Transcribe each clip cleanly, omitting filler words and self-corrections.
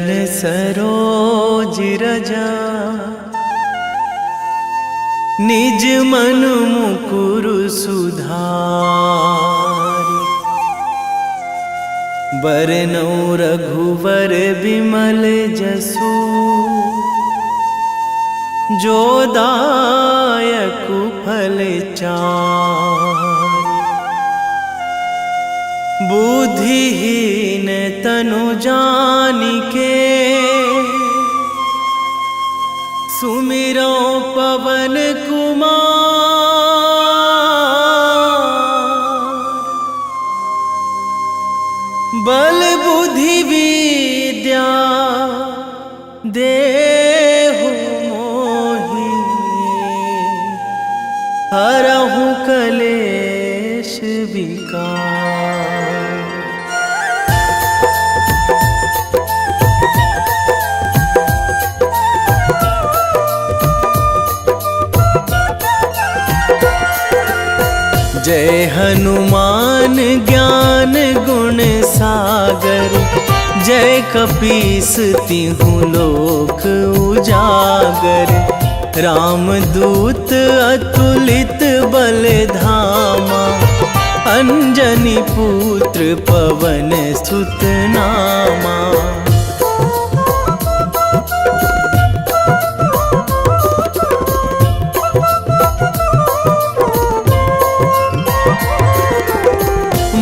चरण सरोज रजा, निज मन मुकुर सुधारि। बरनौ रघुवर बिमल जसु, जो दायक फल चारि। बुद्धिहीन तनु जानिके, सुमिरो पवन कुमार। बल बुद्धि विद्या देहु मोहि, हरहु कलेश विकार। जय हनुमान ज्ञान गुण सागर, जय कपीस तिहुँ लोक उजागर। रामदूत अतुलित बल धामा, अंजनी पुत्र पवन सुत नामा।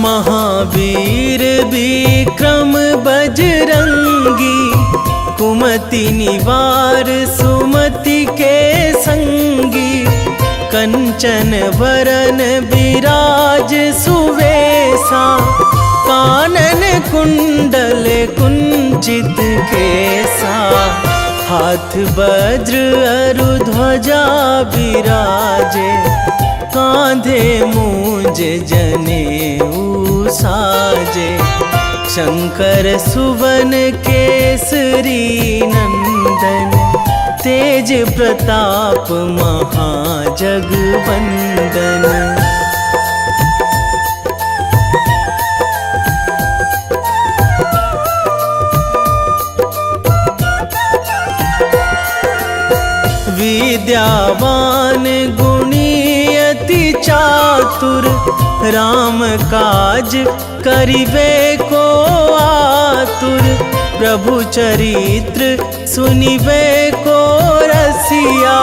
महावीर विक्रम बजरंगी, कुमति निवार सुमति के संगी। कंचन वरन विराज सुवेशा, कानन कुंडल कुंचित केसा। हाथ वज्र अरु ध्वजा विराजे, कांधे मूंज जनेऊ साजे। शंकर सुवन केसरी नंदन, तेज प्रताप महाजगवंदन। विद्यावान गुणी अति चातुर, राम काज करिबे को आतुर। प्रभु चरित्र सुनिबे को रसिया,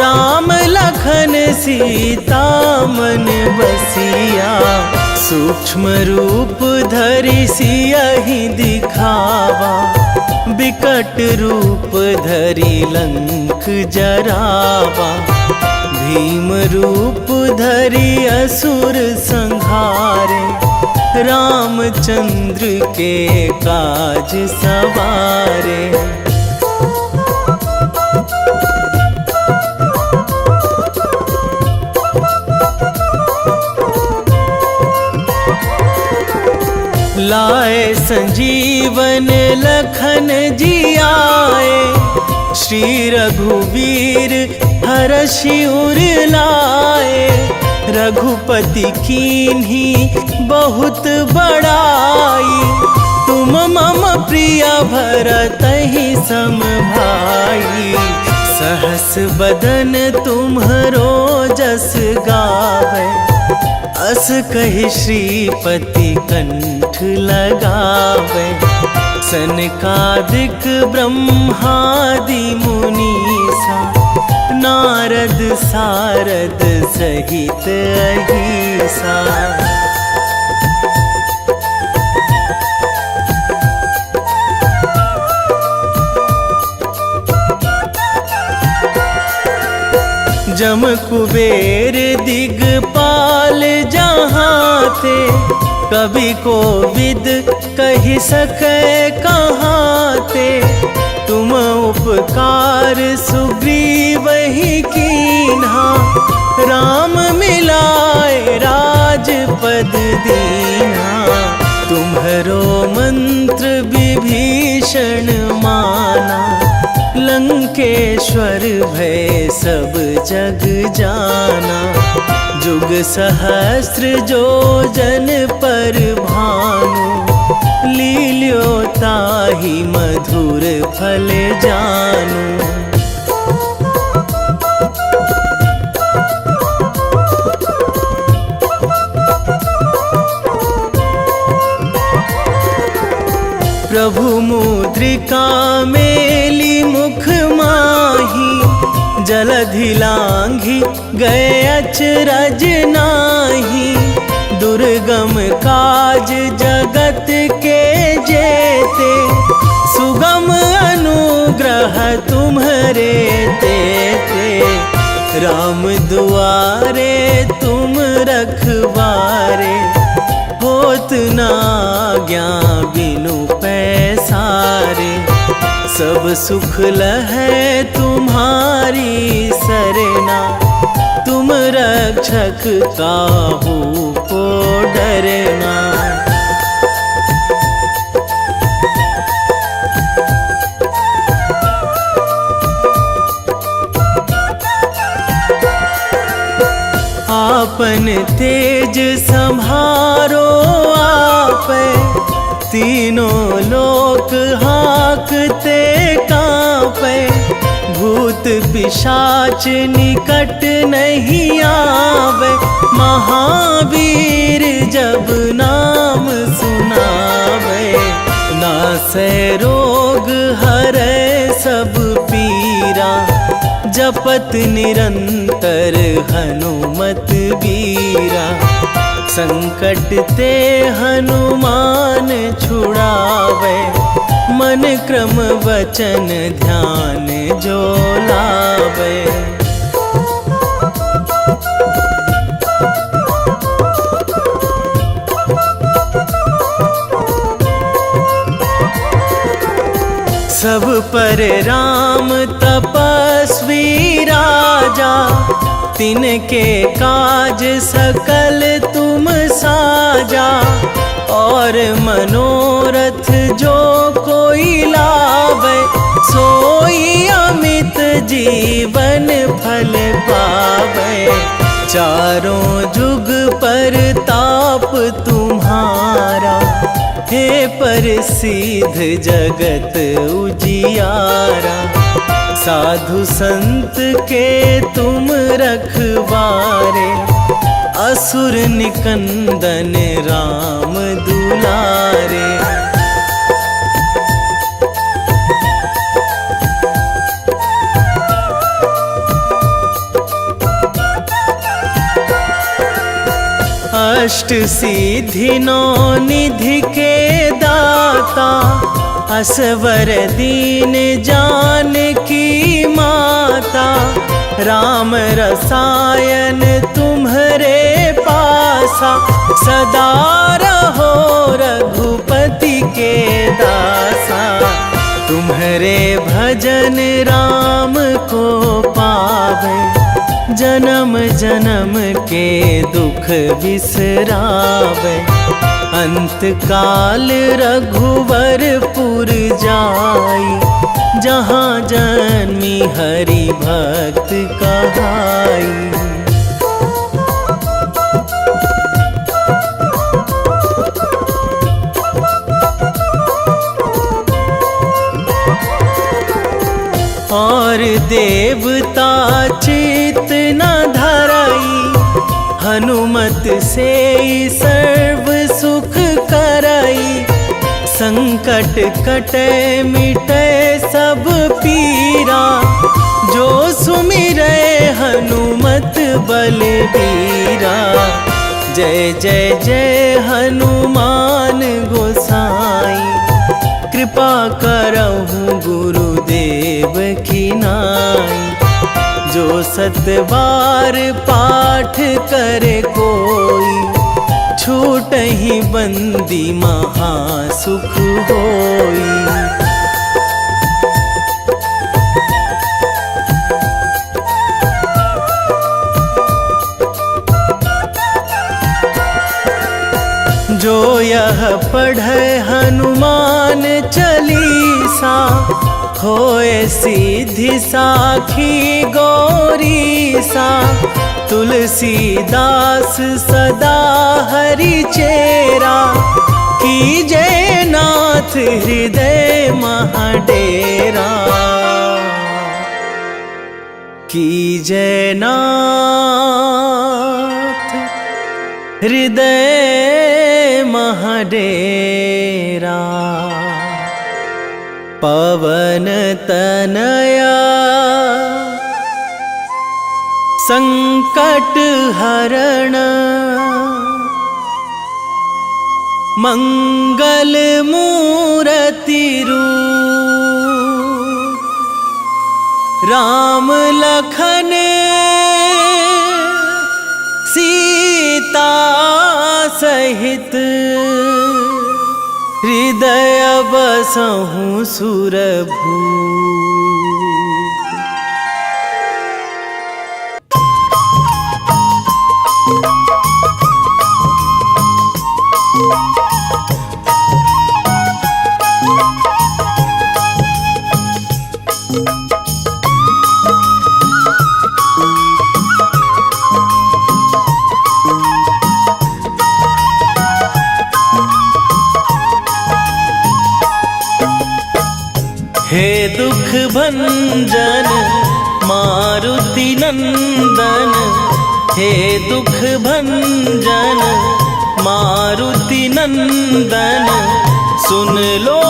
राम लखन सीता मन बसिया। सूक्ष्म रूप धरि सियहि दिखावा, बिकट रूप धरि लंक जरावा। भीम रूप धरि असुर संहारे, रामचंद्र के काज सवारे। लाए संजीवन लखन जियाए, श्री रघुवीर हरषि उर लाए। रघुपति कीन्ही बहुत बड़ाई, तुम मम प्रिय भरतहि सम भाई। सहस बदन तुम्हरो जस गावै, अस कहि श्रीपति कंठ लगावै। सनकादिक ब्रह्मादि मुनीसा, नारद सारद सहित अहिसा। जम कुबेर दिगपाल जहाँ थे, कवि कोविद कहि सकै कहाँ ते। तुम उपकार सुग्रीवहि कीन्हा, राम मिलाए राजपद दीन्हा। तुम्हरो मंत्र विभीषण माना, लंकेश्वर भय सब जग जाना। जुग सहस्त्र जो जन पर भानु, लील्यो ताहि मधुर फल जानू। प्रभु मुद्रिका मेली मुख माही, जलधि लांघी गए अचरज नाही। दुर्गम काज जगत के जेते, सुगम अनुग्रह तुम्हरे तेते। राम दुआरे तुम रखवारे, होत ना आज्ञा बिनु पैसारे। सब सुख लहै तुम्हारी सरना, तुम रक्षक काहू को डरना। आपन तेज संभारो आपै, तीनों लोक हाकते कांपै। भूत पिशाच निकट नहीं आवे, महावीर जब नाम सुनावे। नासै रोग हरै सब पीरा, जपत निरंतर हनुमत बीरा। संकट ते हनुमान छुड़ावे, मन क्रम वचन ध्यान जो लावे। सब पर राम तपस्वी राजा, तिनके काज सकल तुम साजा। और मनोरथ जो कोई लावे, सोई अमित जीवन फल पावे। चारों जुग पर ताप तुम्हारा, हे प्रसिद्ध जगत उजियारा। साधु संत के तुम रखवारे, असुर निकंदन राम दुलारे। अष्ट सिद्धि नौ निधि के दाता, असवर दीन जानकी माता। राम रसायन तुम्हरे पासा, सदा रहो रघुपति के दासा। तुम्हरे भजन राम को पावे, जन्म जन्म के दुख बिसरावे। अंत काल रघुवरपुर जाई, जहाँ जन्मी हरि भक्त कहाई। और देवता चित न धराई, हनुमत से सर्व सुख कराई। संकट कटे मिटे सब पीरा, जो सुमिरै हनुमत बलबीरा। जय जय जय हनुमान गोसाई, कृपा करहु गुरुदेव की नाई। जो सतबार पाठ करे कोई, छूटहि बंदी महासुख होई। जो यह पढ़े हनुमान चालीसा, होए सीधी साखी गौरीसा। तुलसीदास सदा हरि चेरा, कीजे नाथ हृदय महाडेरा, कीजे नाथ हृदय महाडेरा। पवन तनया संकट हरण, मंगल मूर्ति रूप, राम लखन सीता सहित, हृदय बसहु सुरभूप। हे दुख भंजन मारुति नंदन, हे दुख भंजन मारुति नंदन, सुन लो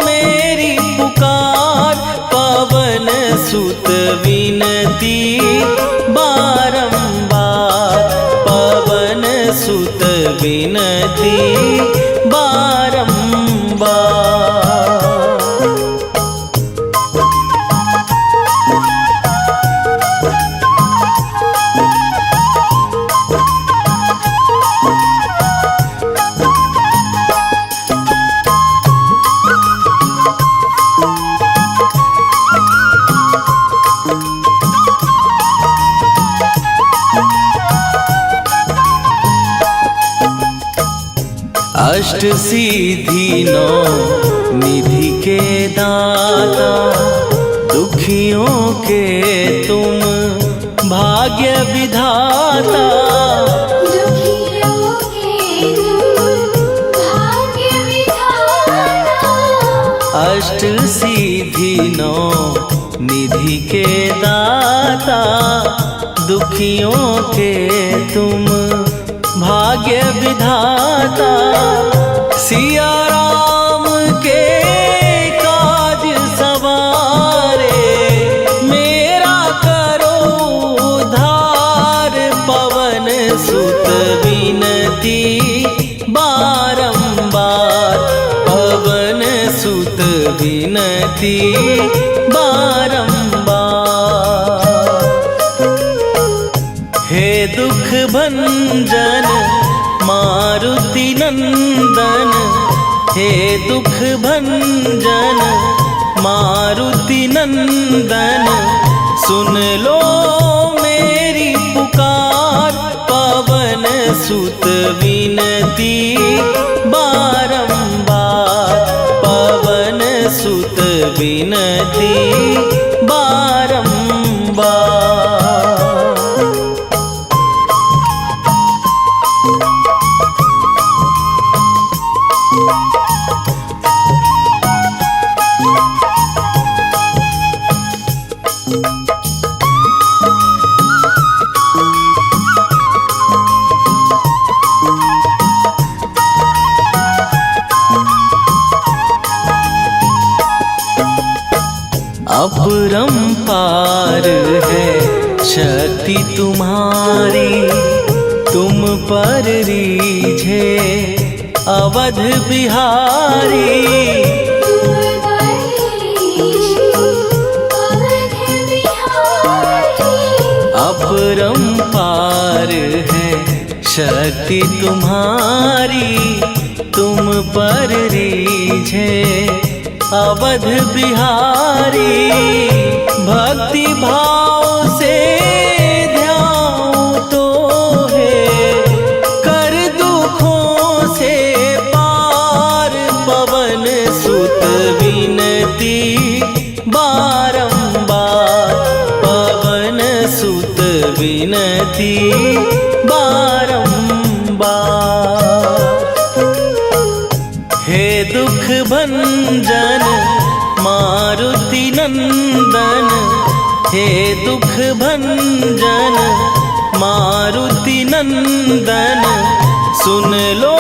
मेरी पुकार। पवन सुत विनती बारंबार, पवन सुत विनती बारंबार। अष्ट सिद्धि नौ निधि के दाता, दुखियों के तुम भाग्य विधाता। दुखियों के तुम भाग्य विधाता। अष्ट सिद्धि नौ निधि के दाता, दुखियों के तुम भाग्य विधाता। सिया राम के काज सवारे, मेरा करो उद्धार। पवन सुत विनती बारंबार, पवन सुत विनती बारंबार। हे दुख भंजन मारुति नंदन, हे दुख भंजन मारुति नंदन, सुन लो मेरी पुकार। पवन सुत विनती बारंबार, पवन सुत विनती बारंबार। अपरंपार है शक्ति तुम्हारी, तुम पर रीझे अवध बिहारी। अपरंपार है शक्ति तुम्हारी, तुम पर रीझे अवध बिहारी। भक्ति भाव से ध्यान तो है, कर दुखों से पार। पवन सुत विनती बारंबार, पवन सुत विनती बारंबार। नंदन हे दुख भंजन मारुति नंदन सुन लो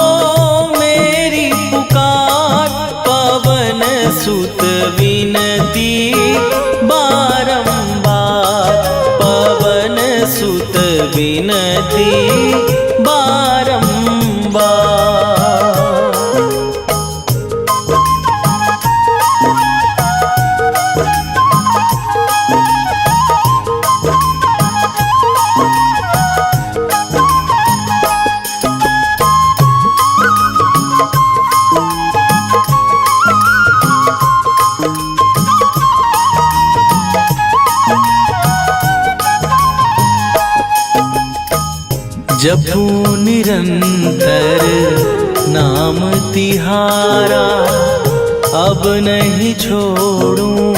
मेरी पुकार। पवन सुत विनती बारंबार, पवन सुत विनती बारंबार। जपू निरंतर नाम तिहारा, अब नहीं छोड़ूं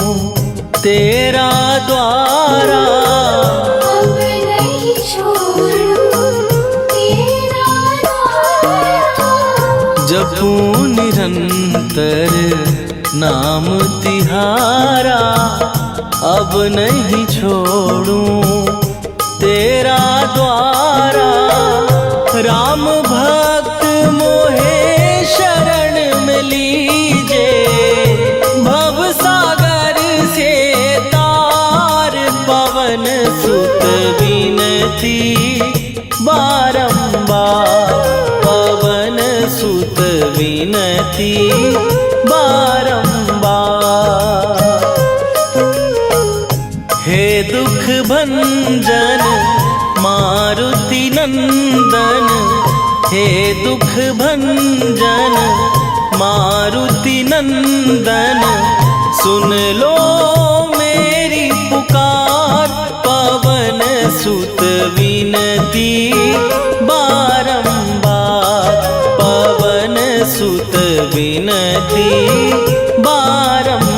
तेरा द्वारा। अब नहीं छोड़ूं तेरा द्वारा। जपू निरंतर नाम तिहारा, अब नहीं छोड़ूं तेरा द्वारा। राम भक्त मोहे शरण में लीजे, भव सागर से तार। पवन सुत विनती बारंबार, पवन सुत विनती बारंबार। हे दुख भंजन मारुति नंदन, हे दुख भंजन मारुति नंदन सुन लो मेरी पुकार। पवन सुत विनती बारंबार, पवन सुत विनती बारंबार।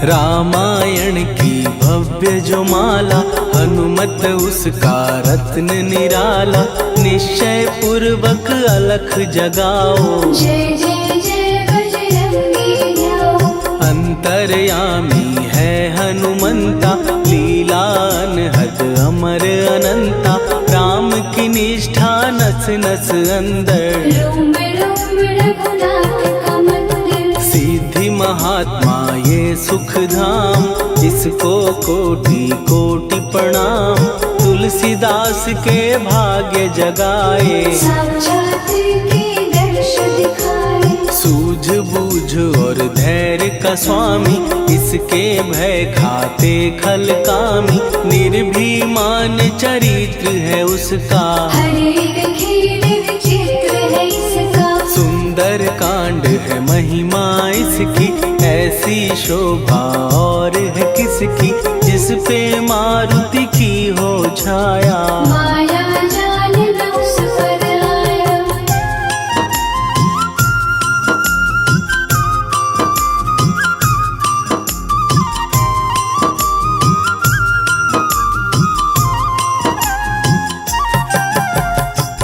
रामायण की भव्य जो माला, हनुमत उसका रत्न निराला। निश्चय पूर्वक अलख जगाओ, जय जय जय बजरंगी जाओ। अंतर्यामी है हनुमंता, लीला अनहद अमर अनंता। राम की निष्ठा नस नस अंदर, रोम रोम रघुनाथ का मंदिर। सिद्धि महात्मा ये सुख धाम, इसको कोटि कोटि प्रणाम। तुलसीदास के भाग्य जगाए, साक्षात के दर्श दिखाए। सूझ बूझ और धैर्य का स्वामी, इसके भय खाते खल कामी। निर्भीमान चरित्र है उसका, हर एक खेल विचित्र है इसका। सुंदर कांड है महिमा इसकी, ऐसी शोभा और है किसकी। जिस पे मारुति की हो छाया, माया जाल न उस पर आया।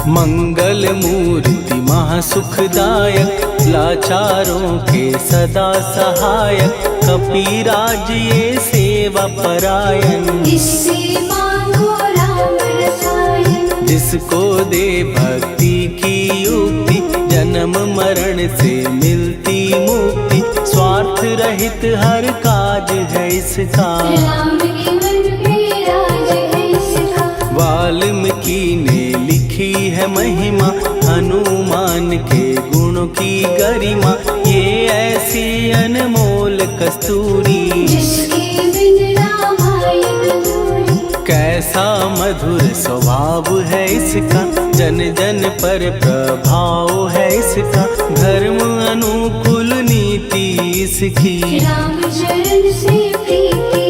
मंगल मूर्ति महासुखदायक, लाचारों के सदा सहायक। कपीराज ये सेवा परायण, इससे मांगो राम रसायन। जिसको दे भक्ति की युक्ति, जन्म मरण से मिलती मुक्ति। स्वार्थ रहित हर काज है इसका, राम के मन पे राज है इसका। वाल्मीकि ने लिखी है महिमा, हनुमान के गुणों की गरिमा। ये ऐसी अनमोल कस्तूरी, जिसके बिन रामायण अधूरी। कैसा मधुर स्वभाव है इसका, जन जन पर प्रभाव है इसका। धर्म अनुकूल नीति इसकी, राम चरण से प्रीति।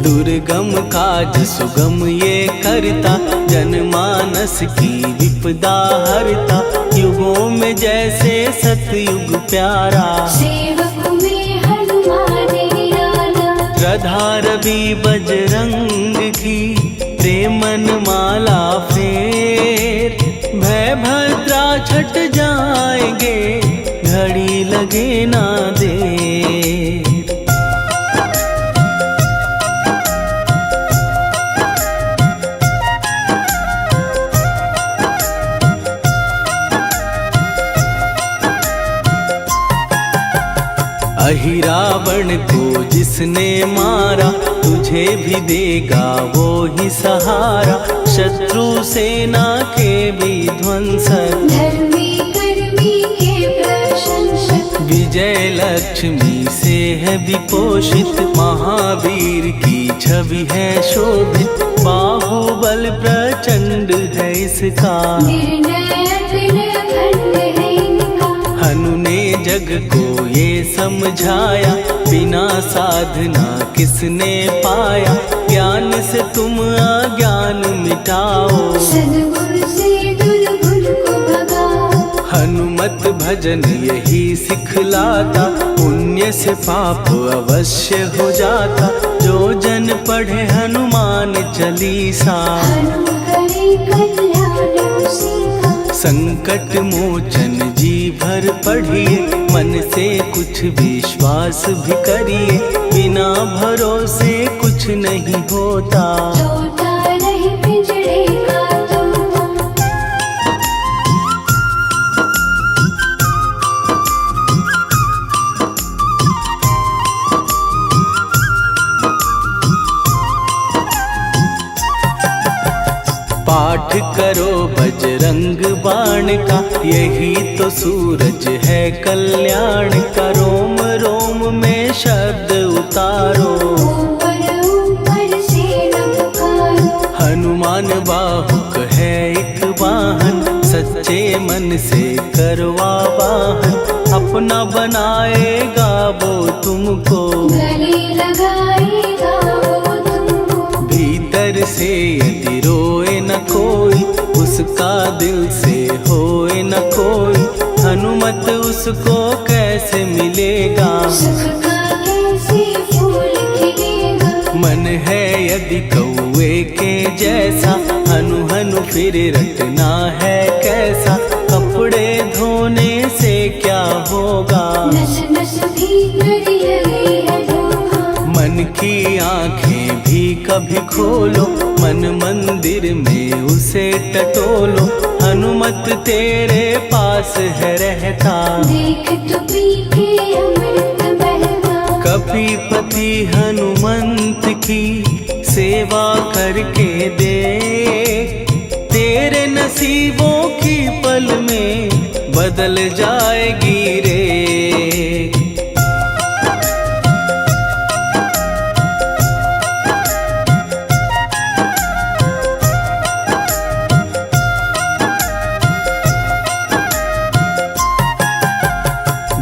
दुर्गम काज सुगम ये करता, जनमानस मानस की विपदा हरता, युगों में जैसे सतयुग प्यारा। सेवक में हनुमान निराला, श्रद्धा रवि बजरंग की, प्रेमन माला फेर। भय भद्रा छट जाएंगे, घड़ी लगे ना देर। अहि रावण को जिसने मारा, तुझे भी देगा वो ही सहारा। शत्रु सेना के विध्वंसक, धर्मी कर्मी के प्रशंसक। विजय लक्ष्मी से है विपोषित, महावीर की छवि है शोभित। बाहुबल प्रचंड है इसका, निर्णय अखंड है इनका। हनु ने जग को ये समझाया, बिना साधना किसने पाया। ज्ञान से तुम अज्ञान मिटाओ, सद्गुरु से दुर्गुण को भगाओ। हनुमत भजन यही सिखलाता, पुण्य से पाप अवश्य हो जाता। जो जन पढ़े हनुमान चालीसा, हनुम करे कल्याण उसी का। संकट मोचन जी भर पढ़िए, मन से कुछ विश्वास भी करिए। बिना भरोसे कुछ नहीं होता, तोता नहीं पिंजरे का तोता। पाठ करो बजरंग बाण का, यही तो सूरज है कल्याण का। रोम रोम में शब्द उतारो, ऊपर ऊपर से न पुकारो। हनुमान बाहुक है एक वाहन, सच्चे मन से करवा वाहन। अपना बनाएगा वो तुमको, गले लगाएगा वो तुमको। भीतर से यदि रोए न कोई, उसका दिल से होए न कोई। हनुमत उसको कैसे मिलेगा, सुख का कैसे फूल खिलेगा। मन है यदि कौए के जैसा, हनु हनु फिर रटना है कैसा। कपड़े धोने से क्या होगा, नस नस भीतर लगी है धोखा। मन की आंखें भी कभी खोलो, मन मंदिर में उसे टटोलो। हनुमत तेरे पास है रहता, देख तो पी के अमृत बहता। कपीपति हनुमंत की सेवा करके दे। तेरे नसीबों की पल में बदल जाएगी रे।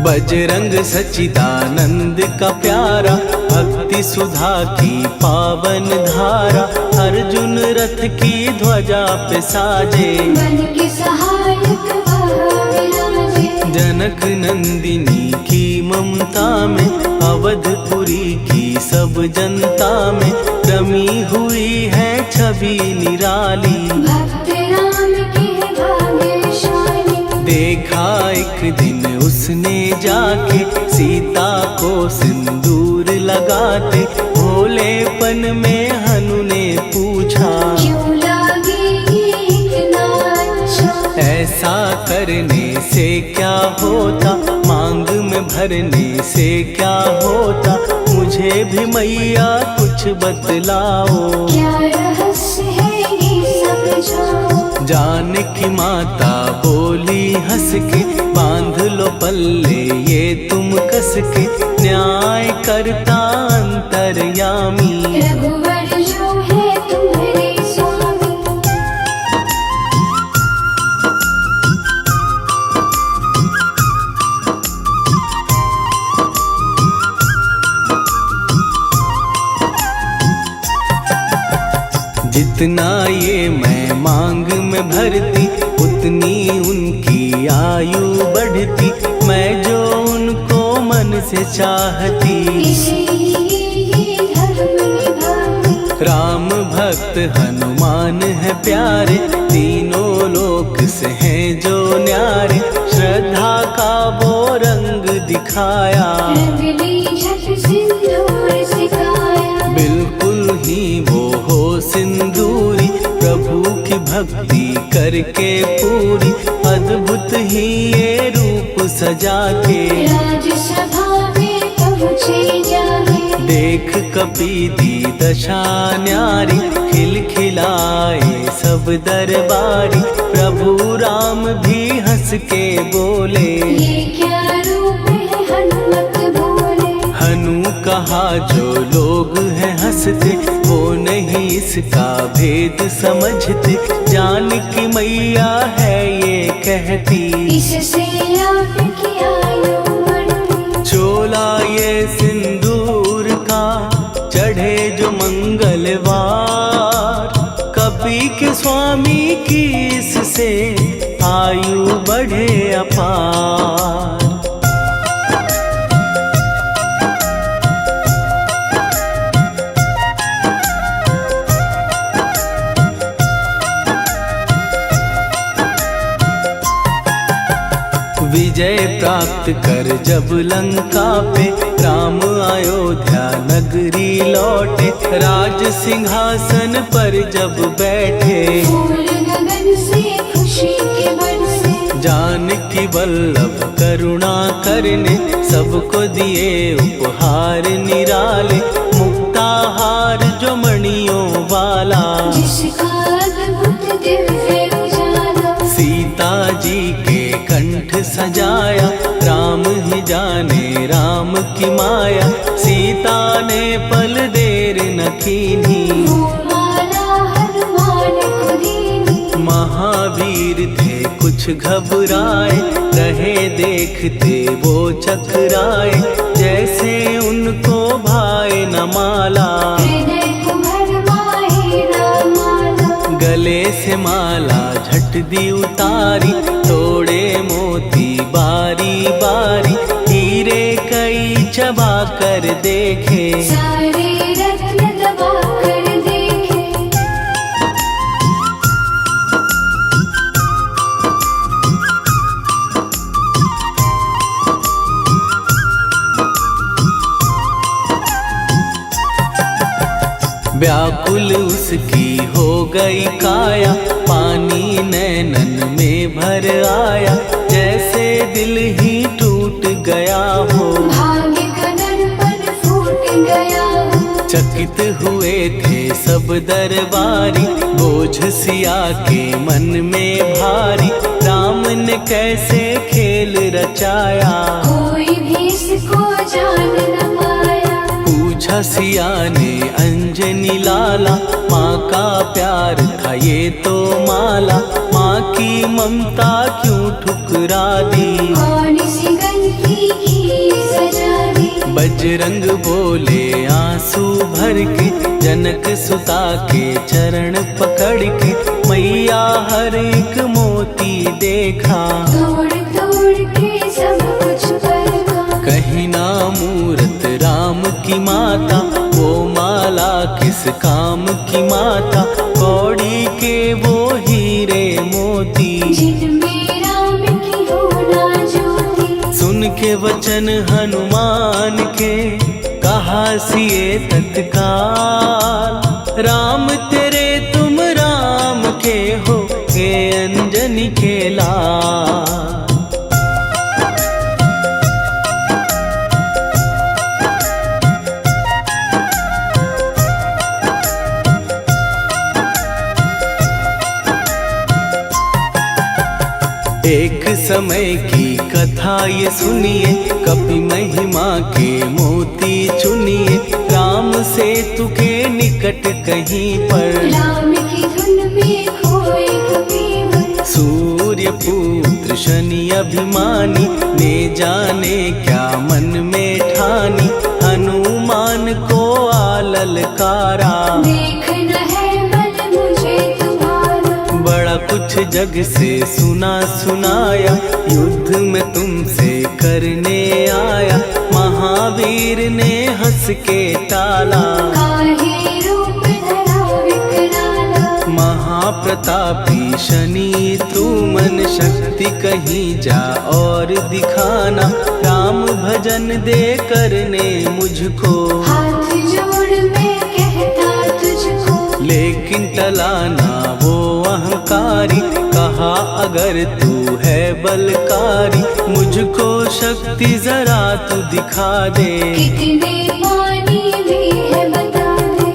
बजरंग सच्चिदानंद का प्यारा, भक्ति सुधा की पावन धारा। अर्जुन रथ की ध्वजा पे साजे, मन के सहायक वह विराजे। जनक नंदिनी की ममता में, अवधपुरी की सब जनता में। रमी हुई है छवि निराली, भक्त राम के भाग्यशाली। देखा एक दिन उसने जाके, सीता को सिंदूर लगाते। भोलेपन में हनु ने पूछा, क्यों लागे ये इतना अच्छा। ऐसा करने से क्या होता, मांग में भरने से क्या होता। मुझे भी मैया कुछ बतलाओ, क्या रहस्य है ये सब जाओ। जानकी माता बोली हंस के, बांध लो पल्ले ये तुम कस के। न्याय करता अंतर्यामी, रघुवर जो है तुम्हारे स्वामी। जित जितना ये मैं मांग में भरती उतनी उनकी आयु बढ़ती, मैं जो उनको मन से चाहती। इसीलिए धर्म निभाती। राम भक्त हनुमान है प्यारे, तीनों लोक से हैं जो न्यारे, श्रद्धा का वो रंग दिखाया, रंगली झट सिंदूर सिखाया। बिल्कुल ही वो हो सिंदूरी, प्रभु की भक्ति करके पूरी, अद्भुत ही ये रूप सजा के, राजसभा में पहुँचे जाके। देख कपीदी दशा न्यारी, खिलखिलाए सब दरबारी, प्रभु राम भी हंस के बोले, ये क्या रूप है हनुमत बोले। हनु कहा जो लोग हैं हंसते, वो नहीं इसका भेद समझते, जान की मैया है ये कहती, इससे आपकी आयु बढ़ती। चोला ये सिंदूर का चढ़े जो मंगलवार, कपी के स्वामी की इससे आयु बढ़े अपार। विजय प्राप्त कर जब लंका पे, राम अयोध्या नगरी लौटे, राज सिंहासन पर जब बैठे, फूल गगन से खुशी के बरसे। जानकी वल्लभ करुणा करने, सबको दिए उपहार निराले, मुक्ताहार जो मणियों वाला, जिसका अद्भुत दिव्य उजाला। सीता जी के कंठ सजाया, राम ही जाने राम की माया, सीता ने पल देर न कीन्ही, वो माला हनुमान को दीनी। महावीर थे कुछ घबराए, रहे देखते वो चकराए, जैसे उनको भाए न माला, हृदय को भरमाए न माला। गले से माला झट दी उतारी, तोड़े मोती बारी बारी, हीरे कई चबा कर देखे, सारे रत्न दबा कर देखे। व्याकुल उसकी हो गई काया, पानी नैनन में भर आया, जैसे दिल ही टूट गया हो, भाग्य का दर्पण फूट गया हो। चकित हुए थे सब दरबारी, बोझ सिया के मन में भारी, राम ने कैसे खेल रचाया, कोई भी इसको जान न पाया। पूछा सिया ने अंजनी लाला, माँ का प्यार था ये तो माला, माँ की ममता क्यों ठुकरा दी, कौन सी गलती की सजा दी। बजरंग बोले आंसू भर के, जनक सुता के चरण पकड़ के, मैया हर एक मोती देखा, तोड़ तोड़ के सब कुछ परखा। कहीं ना मूरत राम की माता, वो माला किस काम की माता, कौड़ी के वो हीरे मोती, जिनमें राम की हो ना ज्योति। सुन के वचन हनुमान के, कहा सिए तत्काल, राम तेरे तुम राम के हो, हे अंजनी के लाल। एक समय की कथा ये सुनिए, कपि महिमा के मोती चुनिए, राम सेतु के निकट कहीं पर, राम की धुन में खोए कबीर। सूर्य पुत्र शनि अभिमानी, ने जाने क्या मन में ठानी, हनुमान को आललकारा, देखना है बल मुझ जग से सुना सुनाया, युद्ध में तुमसे करने आया। महावीर ने हंस के टाला, काहे रूप धरा विकराला। महाप्रतापी शनि तू मन शक्ति कहीं जा और दिखाना। राम भजन दे करने मुझको, हाथ जोड़ मैं कहता तुझको। लेकिन टला ना वो अहंकारी, कहा अगर तू है बलकारी, मुझको शक्ति जरा तू दिखा दे। कितने पानी में है बता दे।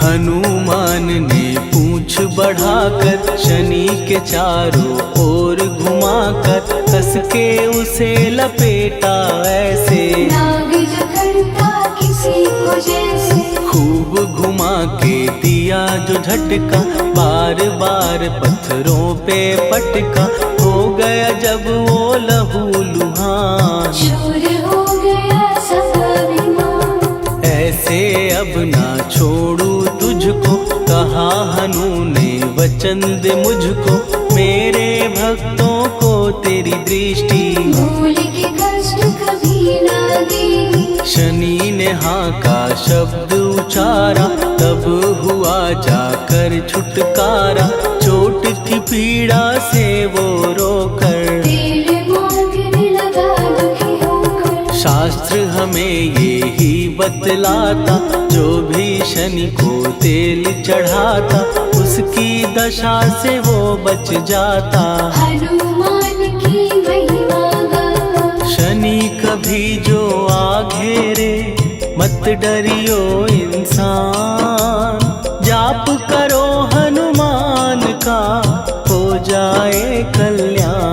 हनुमान ने पूंछ बढ़ाकर शनि के चारों ओर घुमाकर, कस के उसे लपेटा ऐसे। नाग जो करता किसी को जैसे, खूब घुमा के दिया जो झटका, बार बार पत्थरों पे पटका। हो गया जब वो लहू लुहान, चूर हो गया सब अभिमान। ऐसे अब ना छोड़ू तुझको, कहा हनु ने वचन दे मुझको। मेरे भक्तों को तेरी दृष्टि, भूल के कष्ट कभी ना देगी। शनि ने हाँ का शब्द उचारा, तब हुआ जाकर छुटकारा। चोट की पीड़ा से वो रोकर, तेल मांगने लगा दुखी होकर। शास्त्र हमें ये ही बतलाता, जो भी शनि को तेल चढ़ाता, उसकी दशा से वो बच जाता। हनुमान की महिमा गाता, शनि कभी जो आ घेरे, मत डरियो इंसान। जाप करो हनुमान का, हो जाए कल्याण।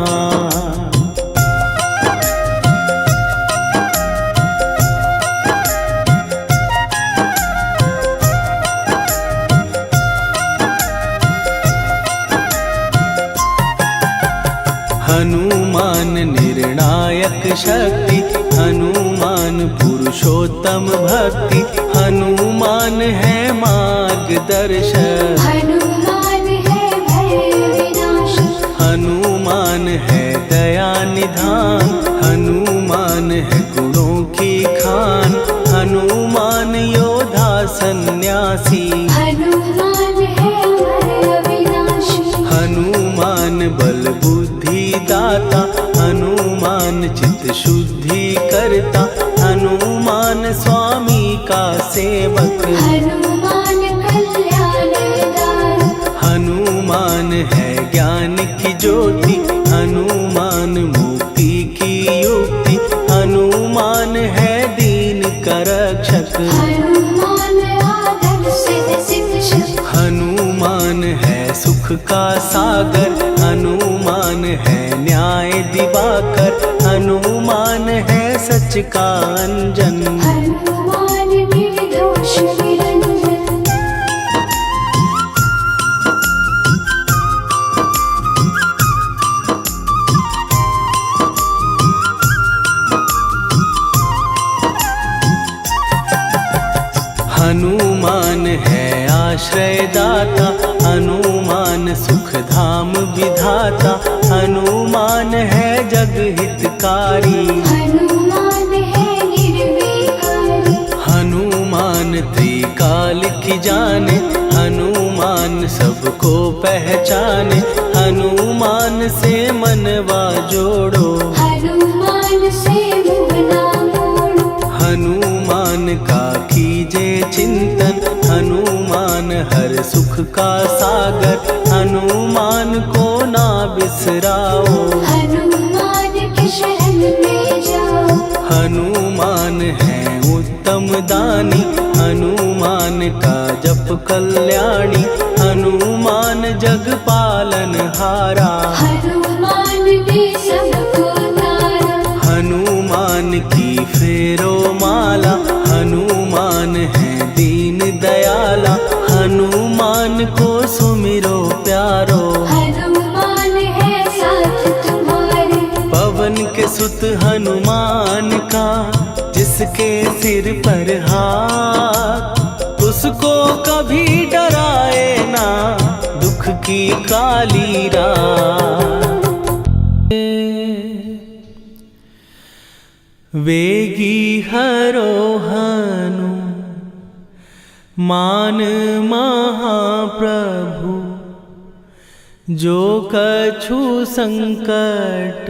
हनुमान निर्णायक शक्ति, हनुमान पुरुषोत्तम भक्ति। हनुमान है मार्गदर्शक, हनुमान है भय विनाशक। हनुमान है दया निधान, हनुमान है गुणों की खान। हनुमान योद्धा सन्यासी, हनुमान है भय विनाशी। हनुमान बल बुद्धि दाता, हनुमान चित्त शुद्धि करता। हनुमान स्वामी का सेवक, हनुमान कल्याणदायक। हनुमान है ज्ञान की ज्योति, हनुमान मुक्ति की युक्ति। हनुमान है दीन का रक्षक, हनुमान आदर से शिक्षक। हनुमान है सुख का सागर, हनुमान है न्याय दिवाकर। हनुमान है सच का अंजन, हनुमान निर्दोष निरंजन। हनुमान है आश्रय दाता, हनुमान सुख धाम विधाता। हनुमान है जग हितकारी, हनुमान है निर्विकारी। हनुमान त्रिकाल की जाने, हनुमान सबको पहचाने। हनुमान से मनवा जोड़ो, हनुमान से मुँह ना मोड़ो। हनुमान का कीजे चिंतन, हनुमान हर सुख का सागर। हनुमान को ना बिसराओ, हनुमान के शरण में जाओ। हनुमान है उत्तम दानी, हनुमान का जप कल्याणी। हनुमान जग पालन हारा, हनुमान ने सबको तारा। हनुमान की फेरो माला, हनुमान है दीन दयाला। हनुमान को सुमिरो प्यारो, हनुमान है साथ जिसके सिर पर हाथ उसको कभी डराए ना दुख की काली रात। वेगी हरोहनु मान महाप्रभु जो कछु संकट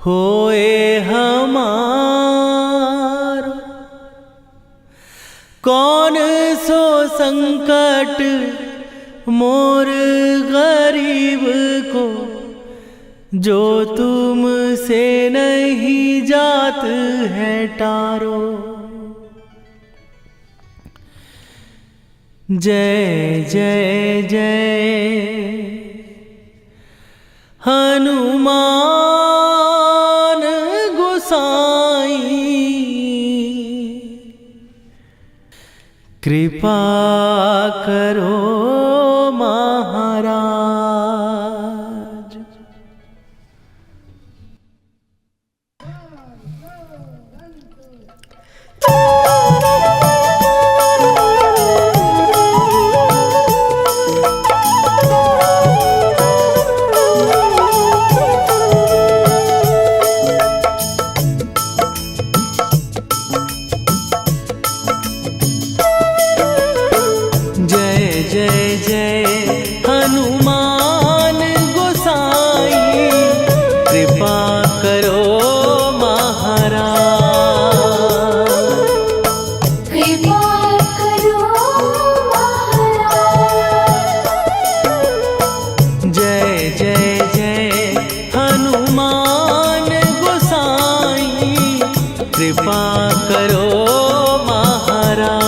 होए हमार। कौन सो संकट मोर गरीब को जो तुमसे नहीं जात है टारो। जय जय जय हनुमान गोसाई कृपा करो महाराज। जय जय हनुमान गोसाई कृपा करो महाराज। कृपा करो महाराज। जय जय जय हनुमान गोसाई कृपा करो महाराज।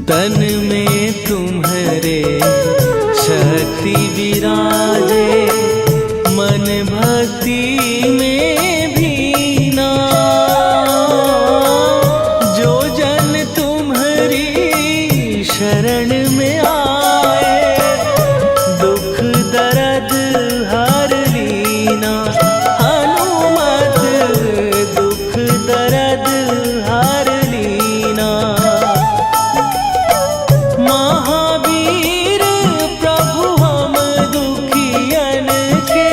तन में तुम्हारे शक्ति विराजे मन भक्ति में भीना। जो जन तुम्हारी शरण में आए दुख दर्द हर लीना। हनुमत दुख दर्द हर लीना। महावीर प्रभु हम दुखियन के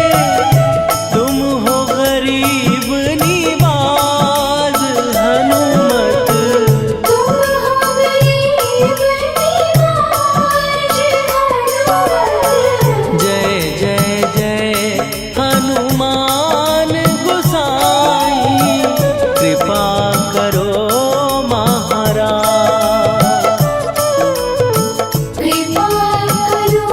तुम हो गरीब निवाज। हनुमत तुम हो गरीब निवाज। जय जय जय हनुमान गोसाई कृपा करो महाराज। कृपा करो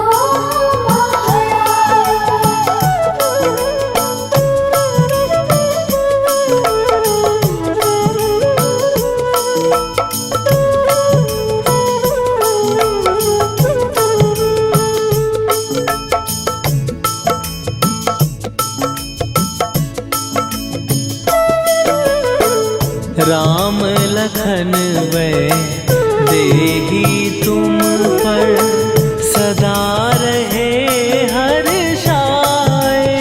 राम लखन वै देही तुम पर सदा रहे हर्षाए।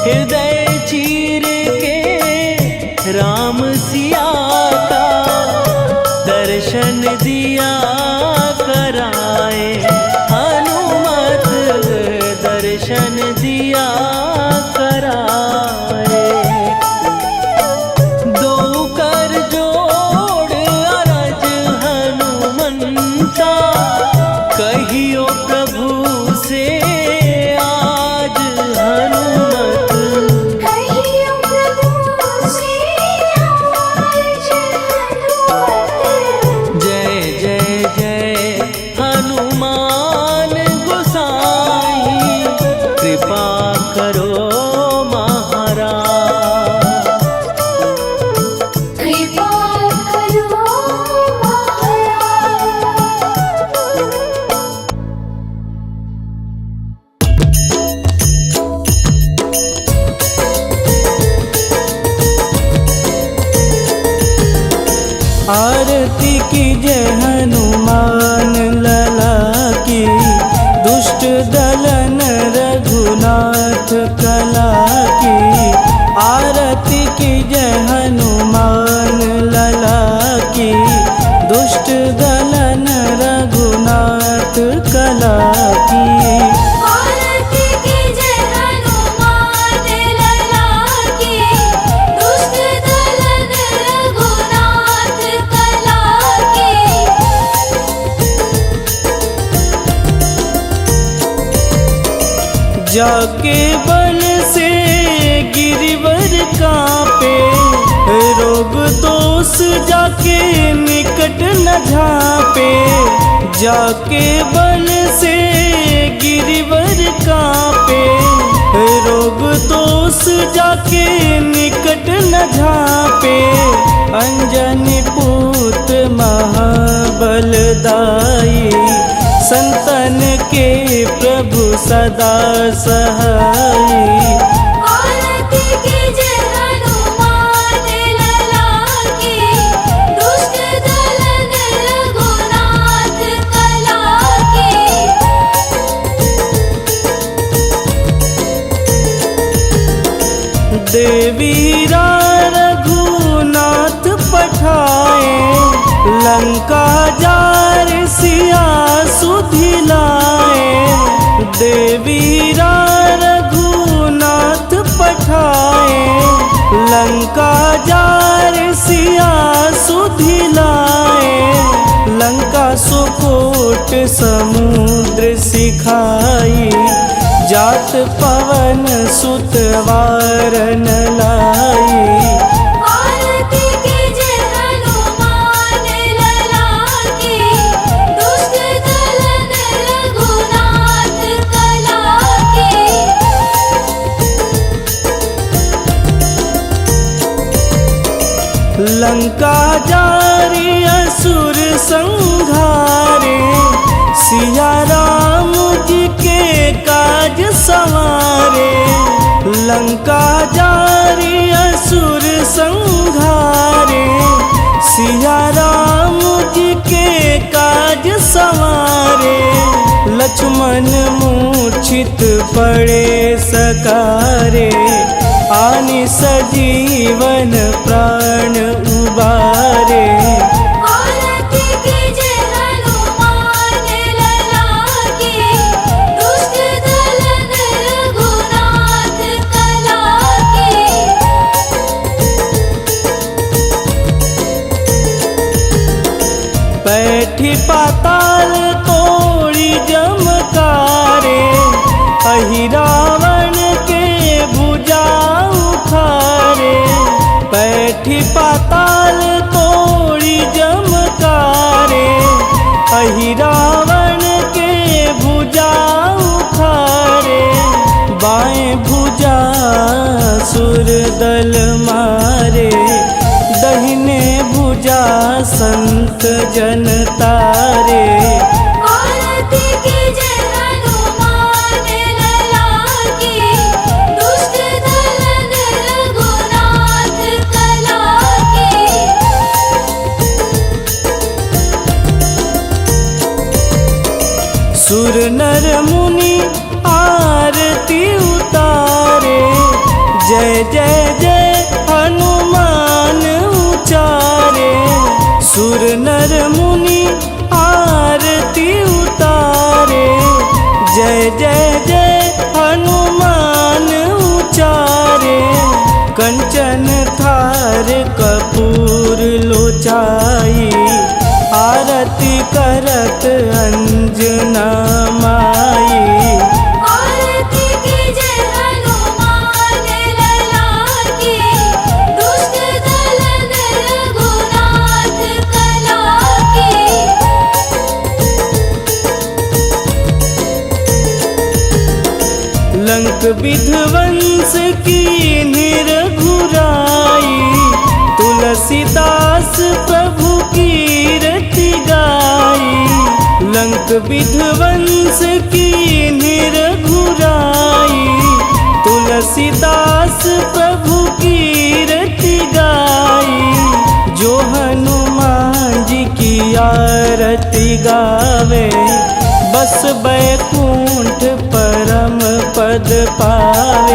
हृदय चीर के राम सिया का दर्शन दिया कराए। हनुमत दर्शन दिया कराए। दो कर जोड़ अरज हनुमंता करो महाराज। कृपा करो महाराज। आरती कीजय हनुमान लला की, दुष्ट दलन रघुनाथ कला की। आरती कीजय हनुमान लला की, दुष्ट दलन रघुनाथ कला की। आरती कीजय हनुमान लला की, दुष्ट दलन रघुनाथ कला की। जाके बल से गिरिवर कांपे, रोग दोष जाके निकट न झांपे। जाके बल से गिरिवर कांपे, रोग दोष जाके निकट न झांपे। अंजनी पूत महाबलदाई, संतन के प्रभु सदा सहाई। आरती कीजय हनुमान लला की, दुष्ट दलन रघुनाथ कला की। देवीरा रघुनाथ पठाए, लंका जार सिया सुधिलाए। देवीरा रघुनाथ पठाए, लंका जार सिया सुधिलाए। लंका सुकोट समुद्र सिखाई, जात पवन सुत वारन लाई। आरती कीजय हनुमान लला की, दुष्ट दलन रघुनाथ कला की। लंका जारी असुर संघारे, सिया राम जी के काज सवारे। लंका जारी असुर संघारे, सिया राम जी के काज सवारे। लक्ष्मण मूर्छित पड़े सकारे, आनि सजीवन प्राण उबारे। आरती कीजय हनुमान लला की, दुष्ट दलन रघुनाथ कला की। बैठी पाताल तोड़ी जमकारे, अहि रावण के भुजा उखारे। बैठी पाताल तोड़ी जमकारे, अहि रावण के भुजा उखारे। बाएं भुजा सुर दल मारे, दहिने भुजा संत जन तारे। आरती कीजय हनुमान लला की, दुष्ट दलन रघुनाथ कला की। सुर नर मुनि आरती उतारे, जय जय जय हनुमान उचारे। सुर नर मुनि आरती उतारे, जय जय जय हनुमान उचारे। कंचन थार कपूर लोचाई, आरती करत अंजना माई। आरती कीजय हनुमान लला की, दुष्ट दलन रघुनाथ कला की। लंक विध्वंस की निरघुराई, तुलसीदास प्रभु कीर्ति गाई। लंक विध्वंस की निरघुराई, तुलसीदास प्रभु कीर्ति गाई। जो हनुमान जी की आरती गावे, बस बैकुंठ परम पद पावे।